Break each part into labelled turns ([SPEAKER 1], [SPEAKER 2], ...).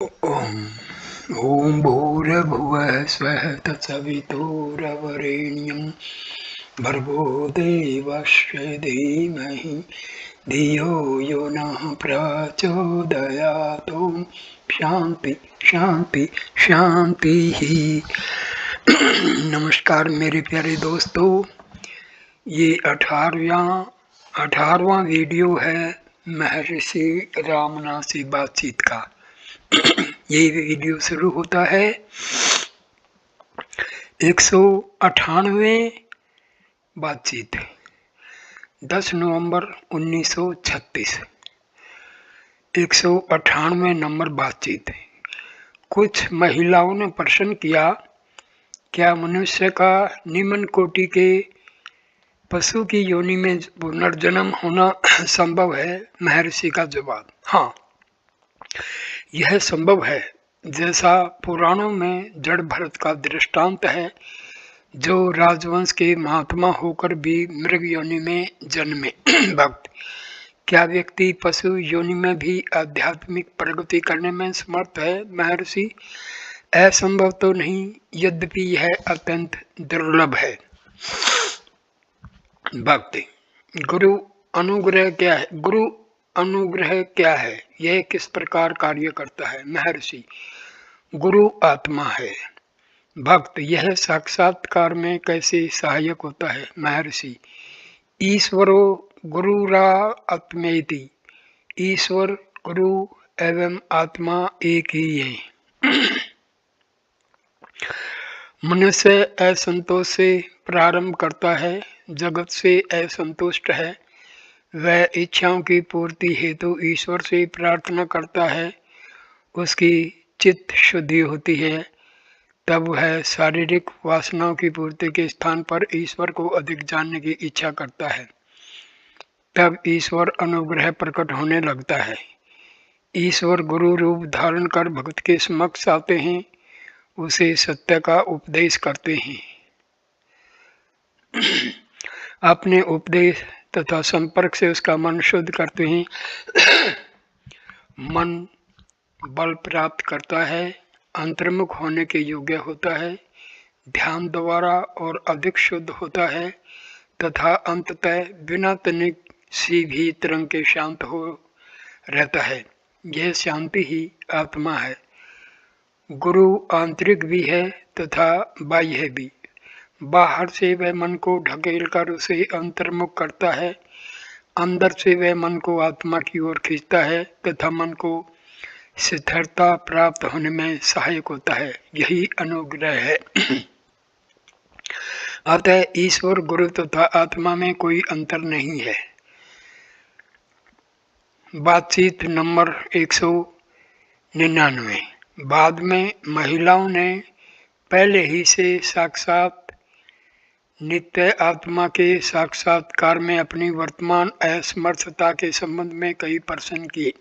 [SPEAKER 1] ॐ ॐ भूर्भुवः स्वः तत्सवितुर्वरेण्यं भर्गो देवस्य धीमहि धियो यो नः प्रचोदयात्। ॐ शांति शांति शांति ही। नमस्कार मेरे प्यारे दोस्तों, ये 18वां वीडियो है महर्षि रामनाथ से बातचीत का। ये वीडियो शुरू होता है 198वें बातचीत 10 नवंबर 1936। 198वें नंबर बातचीत। कुछ महिलाओं ने प्रश्न किया, क्या मनुष्य का निम्न कोटि के पशु की योनि में पुनर्जन्म होना संभव है? महर्षि का जवाब, हाँ, यह संभव है। जैसा पुराणों में जड़ भरत का दृष्टांत है, जो राजवंश के महात्मा होकर भी मृग योनि में जन्मे। भक्त, क्या व्यक्ति पशु योनि में भी आध्यात्मिक प्रगति करने में समर्थ है? महर्षि, असंभव तो नहीं, यद्यपि यह अत्यंत दुर्लभ है। भक्ति, गुरु अनुग्रह क्या है? गुरु अनुग्रह क्या है? यह किस प्रकार कार्य करता है? महर्षि, गुरु आत्मा है। भक्त, यह साक्षात्कार में कैसे सहायक होता है? महर्षि, ईश्वरो गुरुरा आत्मेति, ईश्वर गुरु एवं आत्मा एक ही है। मनुष्य असंतोष से प्रारंभ करता है, जगत से असंतुष्ट है, वह इच्छाओं की पूर्ति हेतु ईश्वर से प्रार्थना करता है, उसकी चित्त शुद्धि होती है, तब वह शारीरिक वासनाओं की पूर्ति के स्थान पर ईश्वर को अधिक जानने की इच्छा करता है, तब ईश्वर अनुग्रह प्रकट होने लगता है। ईश्वर गुरु रूप धारण कर भक्त के समक्ष आते हैं, उसे सत्य का उपदेश करते हैं। अपने उपदेश तथा संपर्क से उसका मन शुद्ध करते हैं। मन बल प्राप्त करता है, अंतर्मुख होने के योग्य होता है, ध्यान द्वारा और अधिक शुद्ध होता है तथा अंततः बिना तनिक सी भी तरंग के शांत हो रहता है। यह शांति ही आत्मा है। गुरु आंतरिक भी है तथा बाह्य भी। बाहर से वह मन को ढकेल कर उसे अंतर्मुख करता है, अंदर से वह मन को आत्मा की ओर खींचता है तथा मन को स्थिरता प्राप्त होने में सहायक होता है। यही अनुग्रह है। अतः ईश्वर गुरु तथा आत्मा में कोई अंतर नहीं है। बातचीत नंबर 199। बाद में महिलाओं ने पहले ही से साक्षात नित्य आत्मा के साक्षात्कार में अपनी वर्तमान असमर्थता के संबंध में कई प्रश्न किए।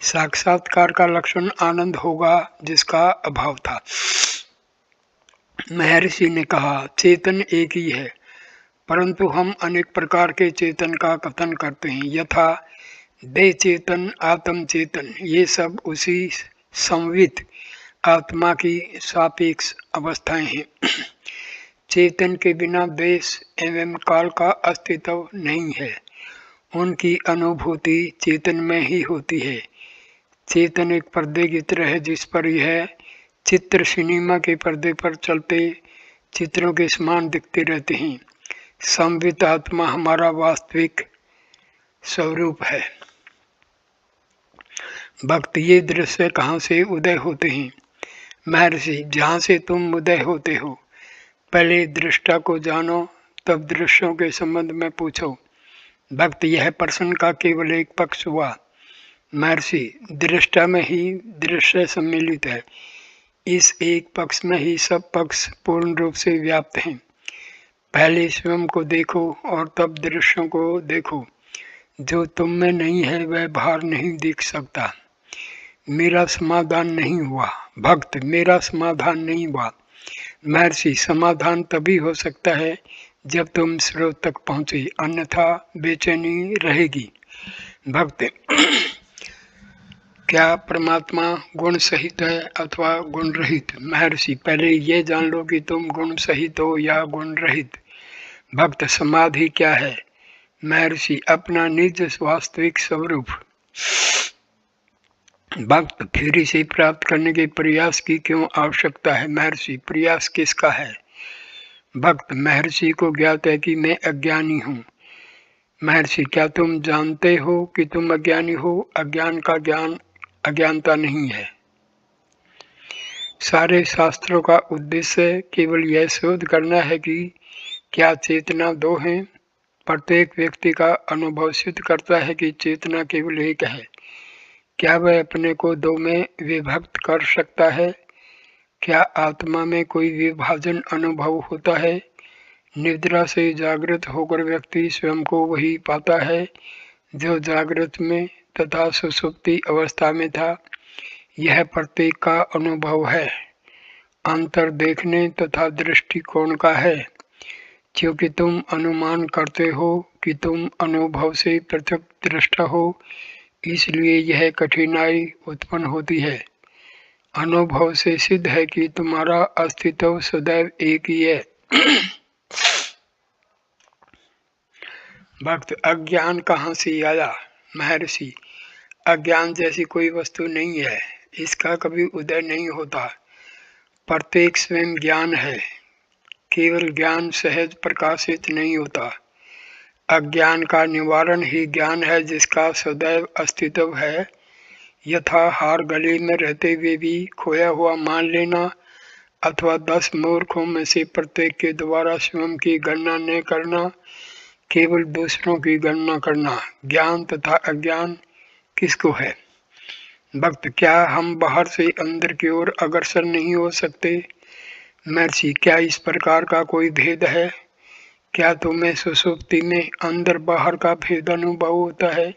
[SPEAKER 1] साक्षात्कार का लक्षण आनंद होगा जिसका अभाव था। महर्षि ने कहा, चेतन एक ही है, परंतु हम अनेक प्रकार के चेतन का कथन करते हैं, यथा देह चेतन, आत्म चेतन। ये सब उसी संवित आत्मा की सापेक्ष अवस्थाएं हैं। चेतन के बिना देश एवं काल का अस्तित्व नहीं है, उनकी अनुभूति चेतन में ही होती है। चेतन एक पर्दे की तरह है, जिस पर यह चित्र सिनेमा के पर्दे पर चलते चित्रों के समान दिखते रहते हैं। संवित आत्मा हमारा वास्तविक स्वरूप है। भक्त, ये दृश्य कहाँ से उदय होते हैं? महर्षि, जहाँ से तुम उदय होते हो। पहले दृष्टा को जानो, तब दृश्यों के संबंध में पूछो। भक्त, यह प्रश्न का केवल एक पक्ष हुआ। महर्षि, दृष्टा में ही दृश्य सम्मिलित है, इस एक पक्ष में ही सब पक्ष पूर्ण रूप से व्याप्त हैं। पहले स्वयं को देखो और तब दृश्यों को देखो। जो तुम में नहीं है वह बाहर नहीं दिख सकता। मेरा समाधान नहीं हुआ। भक्त, मेरा समाधान नहीं हुआ। महर्षि, समाधान तभी हो सकता है जब तुम स्रोत तक पहुंचे, अन्यथा बेचैनी रहेगी। भक्त, क्या परमात्मा गुण सहित है अथवा गुण रहित? महर्षि, पहले ये जान लो कि तुम गुण सहित हो या गुण रहित। भक्त, समाधि क्या है? महर्षि, अपना निज वास्तविक स्वरूप। भक्त, फिर इसे प्राप्त करने के प्रयास की क्यों आवश्यकता है? महर्षि, प्रयास किसका है? भक्त, महर्षि को ज्ञात है कि मैं अज्ञानी हूँ। महर्षि, क्या तुम जानते हो कि तुम अज्ञानी हो? अज्ञान का ज्ञान अज्ञानता नहीं है। सारे शास्त्रों का उद्देश्य केवल यह शोध करना है कि क्या चेतना दो हैं। प्रत्येक व्यक्ति का अनुभव सिद्ध करता है कि चेतना केवल एक है। क्या वह अपने को दो में विभक्त कर सकता है? क्या आत्मा में कोई विभाजन अनुभव होता है? निद्रा से जागृत होकर व्यक्ति स्वयं को वही पाता है जो जागृत में तथा सुषुप्ति अवस्था में था। यह प्रत्येक का अनुभव है। अंतर देखने तथा दृष्टिकोण का है। क्योंकि तुम अनुमान करते हो कि तुम अनुभव से पृथक दृष्टा हो, इसलिए यह कठिनाई उत्पन्न होती है। अनुभव से सिद्ध है कि तुम्हारा अस्तित्व सदैव एक ही है। भक्त, अज्ञान कहाँ से आया? महर्षि, अज्ञान जैसी कोई वस्तु नहीं है, इसका कभी उदय नहीं होता। प्रत्येक स्वयं ज्ञान है, केवल ज्ञान सहज प्रकाशित नहीं होता। अज्ञान का निवारण ही ज्ञान है जिसका सदैव अस्तित्व है। यथा हार गले में रहते हुए भी खोया हुआ मान लेना अथवा 10 मूर्खों में से प्रत्येक के द्वारा स्वयं की गणना न करना, केवल दूसरों की गणना करना। ज्ञान तथा अज्ञान किसको है? भक्त, क्या हम बाहर से अंदर की ओर अग्रसर नहीं हो सकते? महर्षि, क्या इस प्रकार का कोई भेद है? क्या तुम्हें सुषुप्ति में अंदर बाहर का भेद अनुभव होता है?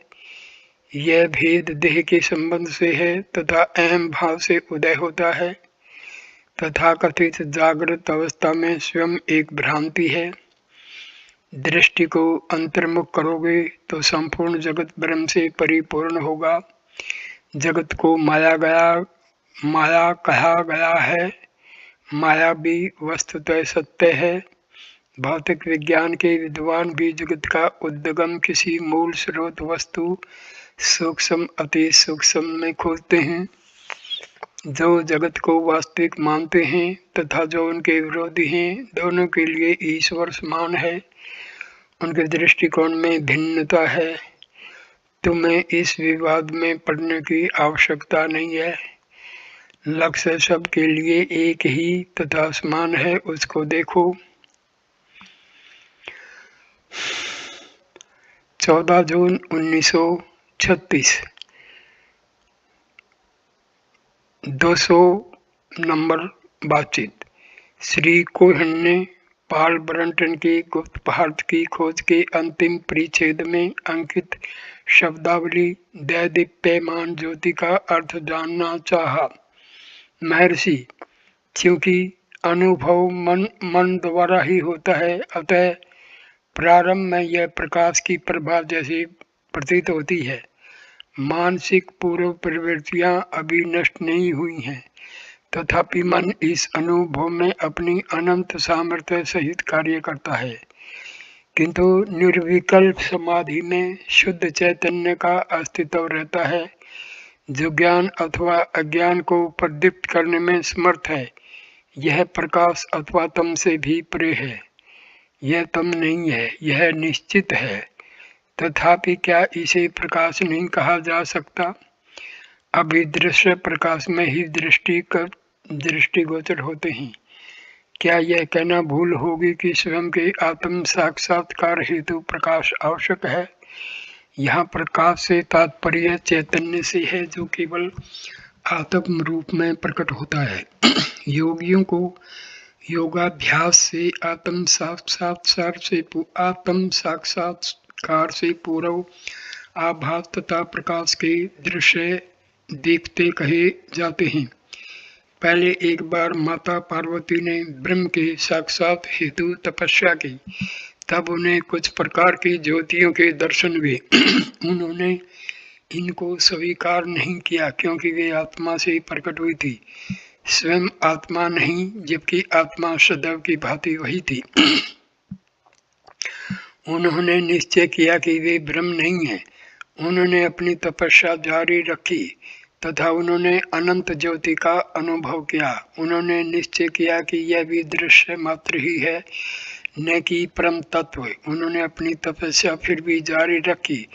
[SPEAKER 1] यह भेद देह के संबंध से है तथा अहम भाव से उदय होता है। तथा कथित जागृत अवस्था में स्वयं एक भ्रांति है। दृष्टि को अंतर्मुख करोगे तो संपूर्ण जगत ब्रह्म से परिपूर्ण होगा। जगत को माया कहा गया है। माया भी वस्तुतः सत्य है। भौतिक विज्ञान के विद्वान भी जगत का उद्गम किसी मूल स्रोत वस्तु सूक्ष्म अति सूक्ष्म में खोजते हैं। जो जगत को वास्तविक मानते हैं तथा जो उनके विरोधी हैं, दोनों के लिए ईश्वर समान है। उनके दृष्टिकोण में भिन्नता है। तुम्हें इस विवाद में पड़ने की आवश्यकता नहीं है। लक्ष्य सबके लिए एक ही तथा समान है, उसको देखो। 14 जून 1936, 200 नंबर बातचीत। श्री कोहेन ने पॉल ब्रंटन की गुप्त भारत की खोज के अंतिम परिच्छेद में अंकित शब्दावली दैदीप्यमान ज्योति का अर्थ जानना चाहा। महर्षि, क्योंकि अनुभव मन द्वारा ही होता है, अतः प्रारंभ में यह प्रकाश की प्रभा जैसी प्रतीत होती है। मानसिक पूर्व प्रवृत्तियां अभी नष्ट नहीं हुई हैं, तथापि मन इस अनुभव में अपनी अनंत सामर्थ्य सहित कार्य करता है। किंतु निर्विकल्प समाधि में शुद्ध चैतन्य का अस्तित्व रहता है, जो ज्ञान अथवा अज्ञान को प्रदीप्त करने में समर्थ है। यह प्रकाश अथवा तम से भी परे है। यह तम नहीं है, यह निश्चित है। तथापि क्या इसे प्रकाश नहीं कहा जा सकता? अभी दृश्य प्रकाश में ही दृष्टिगोचर होते हैं। क्या यह कहना भूल होगी कि स्वयं के आत्म साक्षात्कार हेतु प्रकाश आवश्यक है? यहाँ प्रकाश से तात्पर्य चैतन्य से है, जो केवल आत्म रूप में प्रकट होता है। योगियों को योगाभ्यास से आत्म साक्षात्कार से पूर्व आभास तथा प्रकाश के दृश्य देखते कहे जाते हैं। पहले एक बार माता पार्वती ने ब्रह्म के साक्षात हेतु तपस्या की, तब उन्हें कुछ प्रकार की ज्योतियों के दर्शन हुए। उन्होंने इनको स्वीकार नहीं किया क्योंकि वे आत्मा से प्रकट हुई थी, स्वयं आत्मा नहीं, जबकि आत्मा सदैव की भांति वही थी। उन्होंने निश्चय किया कि वे ब्रह्म नहीं हैं। उन्होंने अपनी तपस्या जारी रखी तथा उन्होंने अनंत ज्योति का अनुभव किया। उन्होंने निश्चय किया कि यह भी दृश्य मात्र ही है, न कि परम तत्व। उन्होंने अपनी तपस्या फिर भी जारी रखी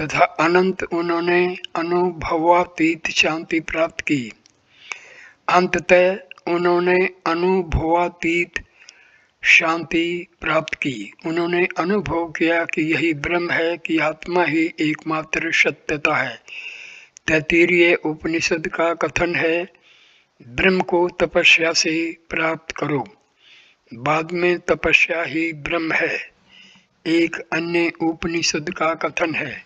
[SPEAKER 1] तथा अनंत उन्होंने अनुभवातीत शांति प्राप्त की। अंततः उन्होंने अनुभवातीत शांति प्राप्त की। उन्होंने अनुभव किया कि यही ब्रह्म है, कि आत्मा ही एकमात्र सत्यता है। तैत्तिरीय उपनिषद का कथन है, ब्रह्म को तपस्या से प्राप्त करो, बाद में तपस्या ही ब्रह्म है। एक अन्य उपनिषद का कथन है,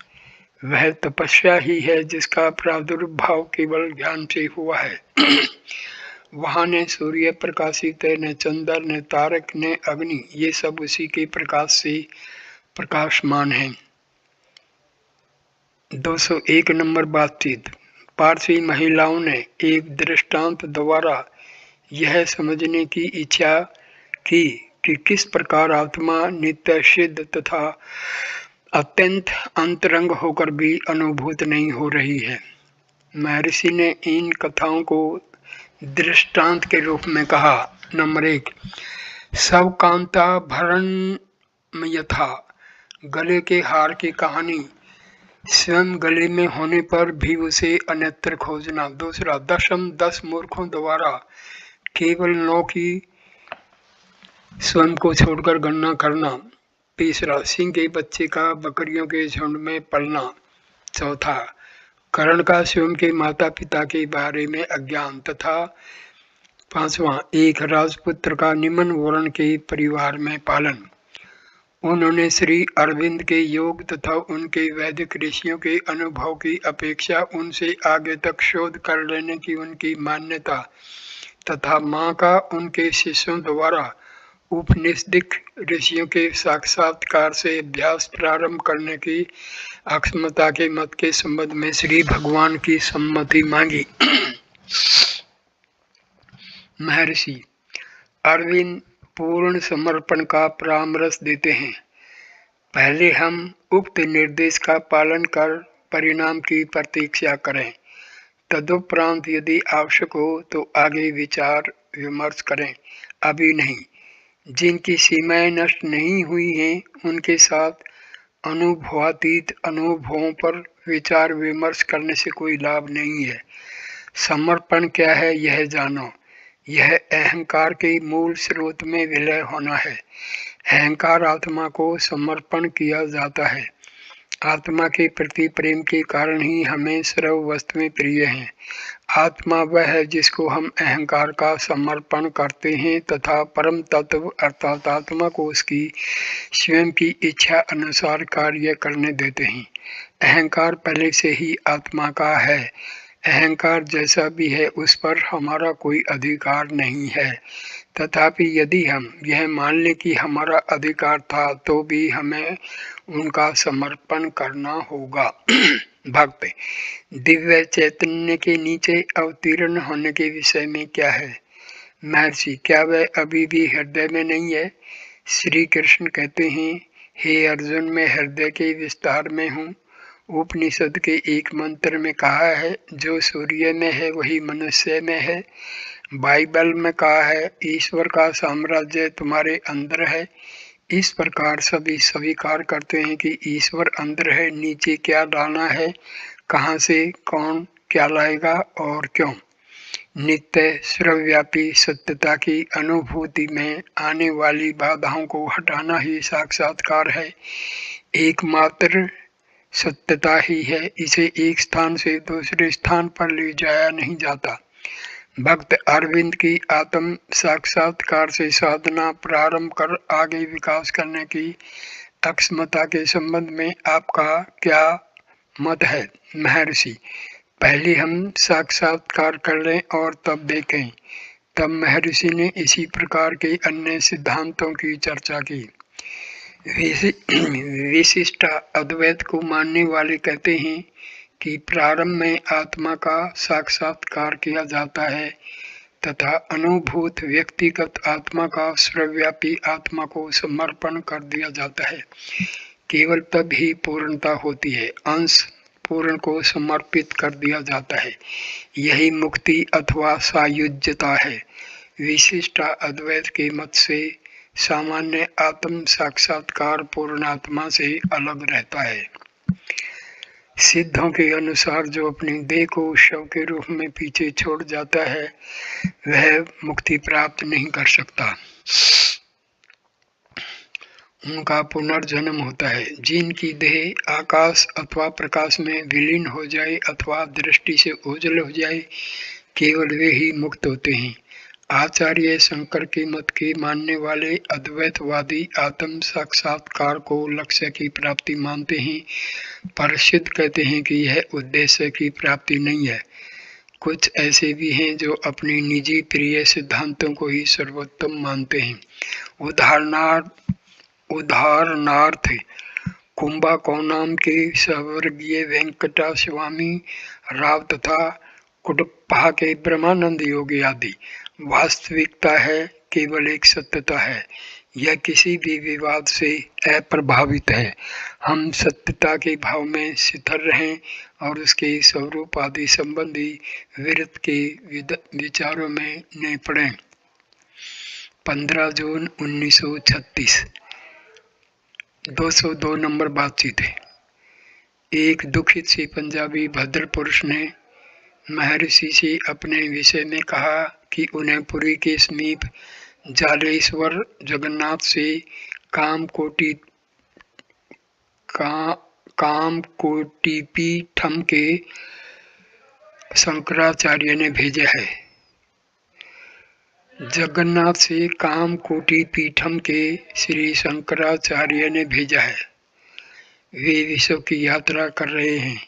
[SPEAKER 1] वह तपस्या ही है जिसका प्रादुर्भाव केवल ज्ञान से हुआ है। वहाँ न सूर्य प्रकाशित है, न चंद्र, न तारक, न अग्नि, ये सब उसी के प्रकाश से प्रकाशमान हैं। 201 नंबर बातचीत। पारसी महिलाओं ने एक दृष्टांत द्वारा यह समझने की इच्छा की कि किस प्रकार आत्मा नित्य सिद्ध तथा अत्यंत अंतरंग होकर भी अनुभूत नहीं हो रही है। महर्षि ने इन कथाओं को दृष्टांत के रूप में कहा। नंबर 1, सब कांता भरण यथा, गले के हार की कहानी, स्वयं गले में होने पर भी उसे अन्यत्र खोजना। दूसरा, 10 मूर्खों द्वारा केवल 9 की स्वयं को छोड़कर गणना करना। तीसरा, सिंह के बच्चे का बकरियों के झुंड में पलना। चौथा, कर्ण का स्वयं के माता पिता के बारे में अज्ञान। तथा पांचवा, एक राजपुत्र का निम्न वर्ण के परिवार में पालन। उन्होंने श्री अरविंद के योग तथा उनके वैदिक ऋषियों के अनुभव की अपेक्षा उनसे आगे तक शोध कर लेने की उनकी मान्यता तथा माँ का उनके शिष्यों द्वारा उपनिषदिक ऋषियों के साक्षात्कार से अभ्यास प्रारंभ करने की अक्षमता के मत के संबंध में श्री भगवान की सम्मति मांगी। महर्षि अरविंद पूर्ण समर्पण का परामर्श देते हैं। पहले हम उक्त निर्देश का पालन कर परिणाम की प्रतीक्षा करें, तदुपरांत यदि आवश्यक हो तो आगे विचार विमर्श करें, अभी नहीं। जिनकी सीमाएं नष्ट नहीं हुई हैं उनके साथ अनुभवातीत अनुभवों पर विचार विमर्श करने से कोई लाभ नहीं है। समर्पण क्या है यह जानो। यह अहंकार के मूल स्रोत में विलय होना है। अहंकार आत्मा को समर्पण किया जाता है। आत्मा के प्रति प्रेम के कारण ही हमें सर्व वस्तुएं प्रिय हैं। आत्मा वह है जिसको हम अहंकार का समर्पण करते हैं तथा परम तत्व अर्थात आत्मा को उसकी स्वयं की इच्छा अनुसार कार्य करने देते हैं। अहंकार पहले से ही आत्मा का है। अहंकार जैसा भी है उस पर हमारा कोई अधिकार नहीं है। तथापि यदि हम यह मान लें कि हमारा अधिकार था तो भी हमें उनका समर्पण करना होगा। भक्त दिव्य चैतन्य के नीचे अवतीर्ण होने के विषय में क्या है? महर्षि क्या वह अभी भी हृदय में नहीं है? श्री कृष्ण कहते हैं, हे अर्जुन, मैं हृदय के विस्तार में हूँ। उपनिषद के एक मंत्र में कहा है, जो सूर्य में है वही मनुष्य में है। बाइबल में कहा है, ईश्वर का साम्राज्य तुम्हारे अंदर है। इस प्रकार सभी स्वीकार करते हैं कि ईश्वर अंदर है। नीचे क्या लाना है, कहाँ से कौन क्या लाएगा और क्यों? नित्य सर्वव्यापी सत्यता की अनुभूति में आने वाली बाधाओं को हटाना ही साक्षात्कार है। एकमात्र सत्यता ही है, इसे एक स्थान से दूसरे स्थान पर ले जाया नहीं जाता। भक्त अरविंद की आत्म साक्षात्कार से साधना प्रारंभ कर आगे विकास करने की अक्षमता के संबंध में आपका क्या मत है? महर्षि पहले हम साक्षात्कार कर लें और तब देखें। तब महर्षि ने इसी प्रकार के अन्य सिद्धांतों की चर्चा की। विशिष्ट अद्वैत को मानने वाले कहते हैं कि प्रारंभ में आत्मा का साक्षात्कार किया जाता है तथा अनुभूत व्यक्तिगत आत्मा का सर्वव्यापी आत्मा को समर्पण कर दिया जाता है। केवल तब ही पूर्णता होती है, अंश पूर्ण को समर्पित कर दिया जाता है। यही मुक्ति अथवा सायुज्यता है। विशिष्ट अद्वैत के मत से सामान्य आत्म साक्षात्कार पूर्णात्मा से अलग रहता है। सिद्धों के अनुसार जो अपनी देह को शव के रूप में पीछे छोड़ जाता है वह मुक्ति प्राप्त नहीं कर सकता, उनका पुनर्जन्म होता है। जिनकी देह आकाश अथवा प्रकाश में विलीन हो जाए अथवा दृष्टि से ओझल हो जाए, केवल वे ही मुक्त होते हैं। आचार्य शंकर के मत के मानने वाले अद्वैतवादी आत्म साक्षात्कार को लक्ष्य की प्राप्ति मानते हैं, पर सिद्ध कहते हैं कि यह उद्देश्य की प्राप्ति नहीं है। कुछ ऐसे भी हैं जो अपनी निजी प्रिय सिद्धांतों को ही सर्वोत्तम मानते हैं। उदाहरणार्थ कुंभकोणम के स्वर्गीय वेंकटा स्वामी राव तथा कुडप्पा के ब्रह्मानंद योगी आदि। वास्तविकता है, केवल एक सत्यता है। यह किसी भी विवाद से अप्रभावित है। हम सत्यता के भाव में स्थिर रहें और उसके स्वरूप आदि संबंधी विरत के विचारों में न पड़ें। 15 जून 1936। 202 नंबर बातचीत है। एक दुखित सी पंजाबी भद्र पुरुष ने महर्षि से अपने विषय में कहा कि उन्हें पुरी के समीप जालेश्वर जगन्नाथ से कामकोटिपीठम के शंकराचार्य ने भेजा है। जगन्नाथ से कामकोटिपीठम के श्री शंकराचार्य ने भेजा है। वे विश्व की यात्रा कर रहे हैं।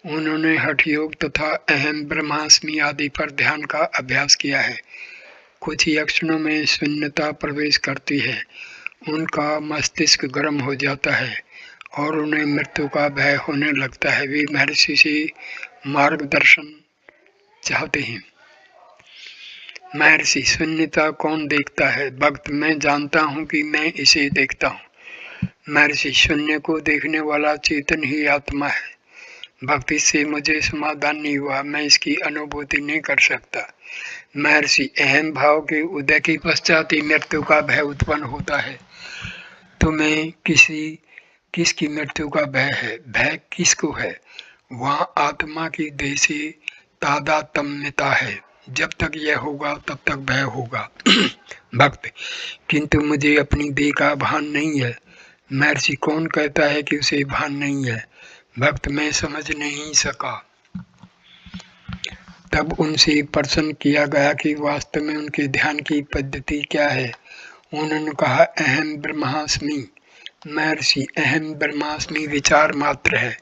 [SPEAKER 1] उन्होंने हठ योग तथा अहम ब्रह्मास्मि आदि पर ध्यान का अभ्यास किया है। कुछ ही क्षणों में शून्यता प्रवेश करती है। उनका मस्तिष्क गर्म हो जाता है और उन्हें मृत्यु का भय होने लगता है। वे महर्षि से मार्गदर्शन चाहते हैं। महर्षि, शून्यता कौन देखता है? भक्त, मैं जानता हूँ कि मैं इसे देखता हूँ। महर्षि, शून्य को देखने वाला चेतन ही आत्मा है। भक्ति से मुझे समाधान नहीं हुआ, मैं इसकी अनुभूति नहीं कर सकता। महर्षि, अहम भाव के उदय के पश्चात ही मृत्यु का भय उत्पन्न होता है। तुम्हें किसकी मृत्यु का भय है? भय किसको है? वहाँ आत्मा की देह से तादात्म्यता है। जब तक यह होगा तब तक भय होगा। भक्त, किंतु मुझे अपनी देह का भान नहीं है। महर्षि, कौन कहता है कि उसे भान नहीं है? भक्त, मैं समझ नहीं सका। तब उनसे प्रश्न किया गया कि वास्तव में उनके ध्यान की पद्धति क्या है। उन्होंने कहा, अहम ब्रह्मास्मि। महर्षि, अहम ब्रह्मास्मि विचार मात्र है।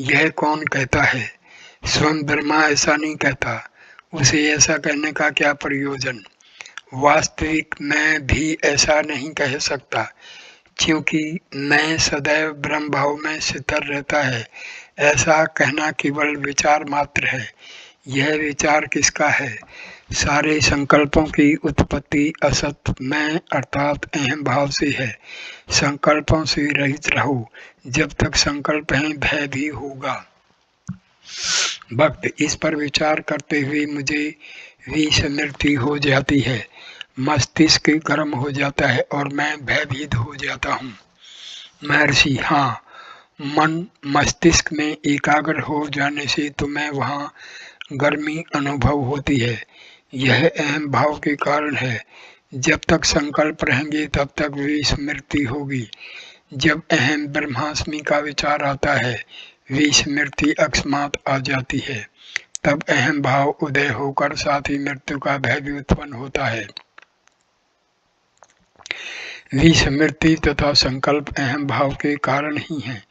[SPEAKER 1] यह कौन कहता है? स्वयं ब्रह्मा ऐसा नहीं कहता। उसे ऐसा कहने का क्या प्रयोजन? वास्तविक मैं भी ऐसा नहीं कह सकता, क्योंकि मैं सदैव ब्रह्म भाव में स्थिर रहता है। ऐसा कहना केवल विचार मात्र है। यह विचार किसका है? सारे संकल्पों की उत्पत्ति असत मैं अर्थात अहम भाव से है। संकल्पों से रहित रहो। जब तक संकल्प है भय भी होगा। भक्त, इस पर विचार करते हुए मुझे विस्मृति हो जाती है। मस्तिष्क गर्म हो जाता है और मैं भयभीत हो जाता हूँ। महर्षि, हाँ, मन मस्तिष्क में एकाग्र हो जाने से तुम्हें वहाँ गर्मी अनुभव होती है। यह अहम भाव के कारण है। जब तक संकल्प रहेंगे तब तक विस्मृति होगी। जब अहम ब्रह्मास्मि का विचार आता है, विस्मृति अकस्मात आ जाती है। तब अहम भाव उदय होकर साथ ही मृत्यु का भय भी उत्पन्न होता है। विस्मृति तथा संकल्प अहम भाव के कारण ही है।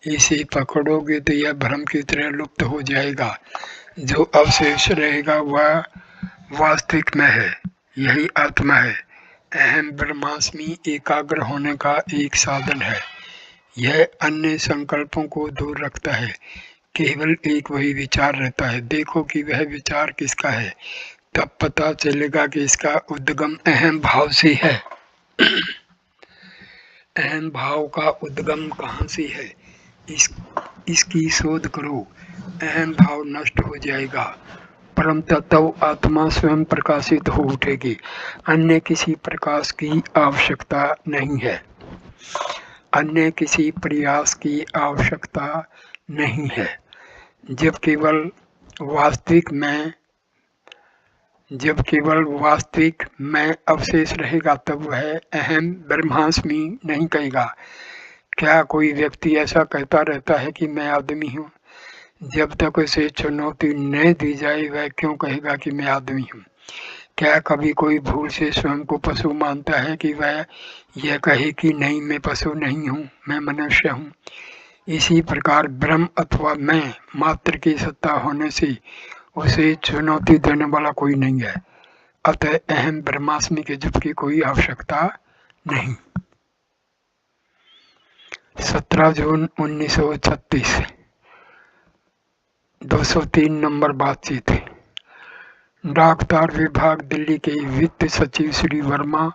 [SPEAKER 1] इसे पकड़ोगे तो यह भ्रम की तरह लुप्त हो जाएगा। जो अवशेष रहेगा वह वास्तविक में है। यही आत्मा है। अहम ब्रह्मास्मि एकाग्र होने का एक साधन है। यह अन्य संकल्पों को दूर रखता है। केवल एक वही विचार रहता है। देखो कि वह विचार किसका है, तब पता चलेगा कि इसका उद्गम अहम भाव से है। अहम भाव का उद्गम कहाँ से है, इसकी शोध करो। अहम भाव नष्ट हो जाएगा, परम तत्व आत्मा स्वयं प्रकाशित हो उठेगी। अन्य किसी प्रकाश की आवश्यकता नहीं है, अन्य किसी प्रयास की आवश्यकता नहीं है। जब केवल वास्तविक मैं अवशेष रहेगा, तब वह अहम ब्रह्मास्मि नहीं कहेगा। क्या कोई व्यक्ति ऐसा कहता रहता है कि मैं आदमी हूँ? जब तक उसे चुनौती नहीं दी जाए, वह क्यों कहेगा कि मैं आदमी हूँ? क्या कभी कोई भूल से स्वयं को पशु मानता है कि वह यह कहे कि नहीं, मैं पशु नहीं हूँ, मैं मनुष्य हूँ? इसी प्रकार ब्रह्म अथवा मैं मात्र की सत्ता होने से उसे चुनौती देने वाला कोई नहीं है। अतः अहम ब्रह्मास्मि के जप की कोई आवश्यकता नहीं। 17 जून 1936, 203 नंबर बातचीत। डाकतार विभाग दिल्ली के वित्त सचिव श्री वर्मा